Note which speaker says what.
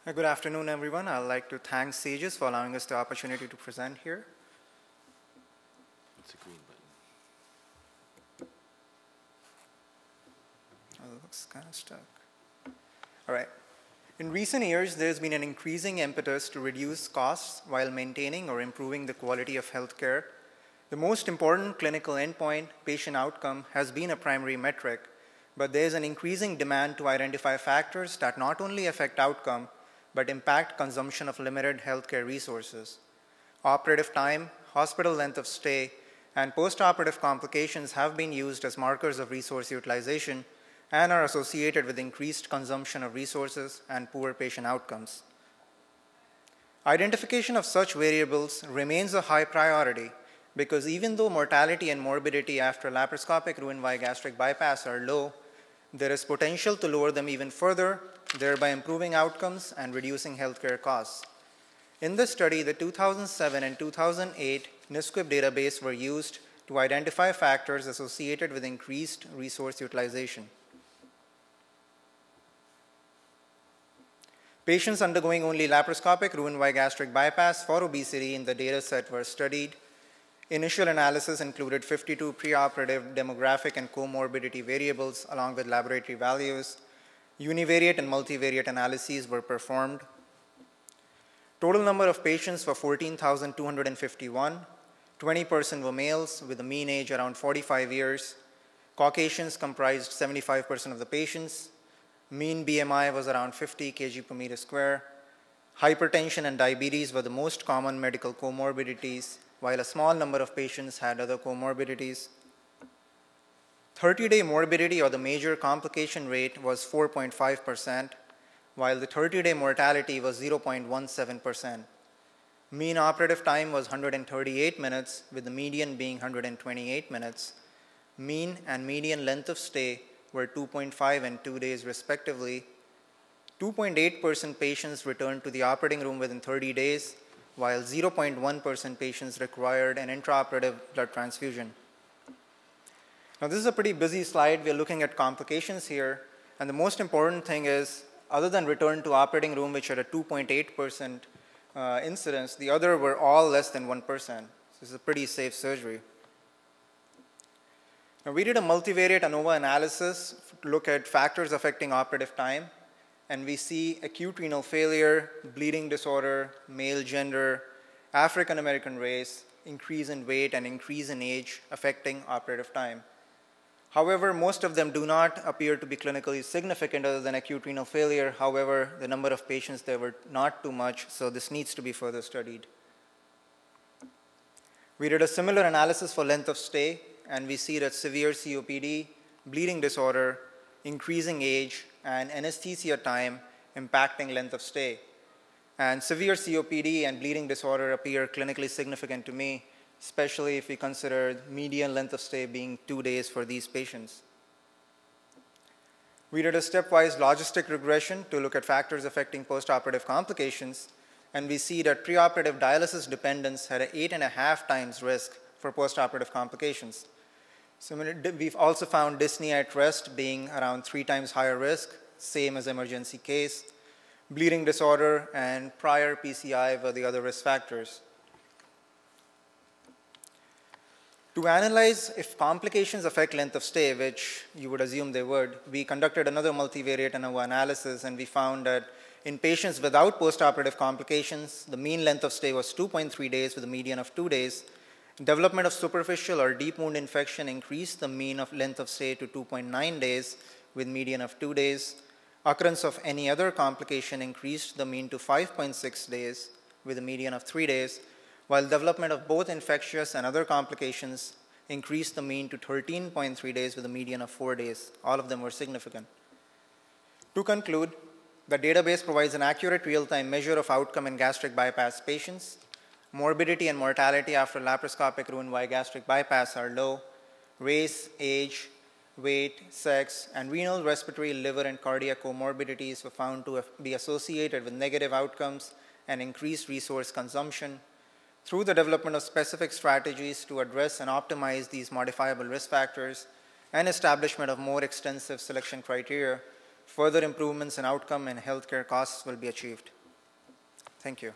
Speaker 1: Good afternoon, everyone. I'd like to thank Sages for allowing us the opportunity to present here.
Speaker 2: It's a green button.
Speaker 1: Oh, it looks kind of stuck. All right. In recent years, there's been an increasing impetus to reduce costs while maintaining or improving the quality of healthcare. The most important clinical endpoint, patient outcome, has been a primary metric, but there's an increasing demand to identify factors that not only affect outcome, but impact consumption of limited healthcare resources. Operative time, hospital length of stay, and postoperative complications have been used as markers of resource utilization and are associated with increased consumption of resources and poor patient outcomes. Identification of such variables remains a high priority because even though mortality and morbidity after laparoscopic Roux-en-Y gastric bypass are low, there is potential to lower them even further, thereby improving outcomes and reducing healthcare costs. In this study, the 2007 and 2008 NSQIP database were used to identify factors associated with increased resource utilization. Patients undergoing only laparoscopic Roux-en-Y gastric bypass for obesity in the dataset were studied. Initial analysis included 52 preoperative demographic and comorbidity variables along with laboratory values. Univariate and multivariate analyses were performed. Total number of patients were 14,251. 20% were males with a mean age around 45 years. Caucasians comprised 75% of the patients. Mean BMI was around 50 kg per meter square. Hypertension and diabetes were the most common medical comorbidities, while a small number of patients had other comorbidities. 30-day morbidity or the major complication rate was 4.5%, while the 30-day mortality was 0.17%. Mean operative time was 138 minutes, with the median being 128 minutes. Mean and median length of stay were 2.5 and 2 days respectively. 2.8% patients returned to the operating room within 30 days, while 0.1% patients required an intraoperative blood transfusion. Now, this is a pretty busy slide. We're looking at complications here, and the most important thing is, other than return to operating room, which had a 2.8% incidence, the other were all less than 1%. So this is a pretty safe surgery. Now, we did a multivariate ANOVA analysis to look at factors affecting operative time, and we see acute renal failure, bleeding disorder, male gender, African American race, increase in weight, and increase in age affecting operative time. However, most of them do not appear to be clinically significant other than acute renal failure. However, the number of patients there were not too much, so this needs to be further studied. We did a similar analysis for length of stay, and we see that severe COPD, bleeding disorder, increasing age, and anesthesia time impacting length of stay. And severe COPD and bleeding disorder appear clinically significant to me, especially if we consider median length of stay being 2 days for these patients. We did a stepwise logistic regression to look at factors affecting postoperative complications, and we see that preoperative dialysis dependence had an 8.5 times risk for postoperative complications. So we've also found dyspnea at rest being around 3 times higher risk, same as emergency case. Bleeding disorder and prior PCI were the other risk factors. To analyze if complications affect length of stay, which you would assume they would, we conducted another multivariate ANOVA analysis, and we found that in patients without postoperative complications, the mean length of stay was 2.3 days with a median of 2 days. Development of superficial or deep wound infection increased the mean of length of stay to 2.9 days with median of 2 days. Occurrence of any other complication increased the mean to 5.6 days with a median of 3 days, while development of both infectious and other complications increased the mean to 13.3 days with a median of 4 days. All of them were significant. To conclude, the database provides an accurate real-time measure of outcome in gastric bypass patients. Morbidity and mortality after laparoscopic Roux-en-Y gastric bypass are low. Race, age, weight, sex, and renal, respiratory, liver, and cardiac comorbidities were found to be associated with negative outcomes and increased resource consumption. Through the development of specific strategies to address and optimize these modifiable risk factors and establishment of more extensive selection criteria, further improvements in outcome and healthcare costs will be achieved. Thank you.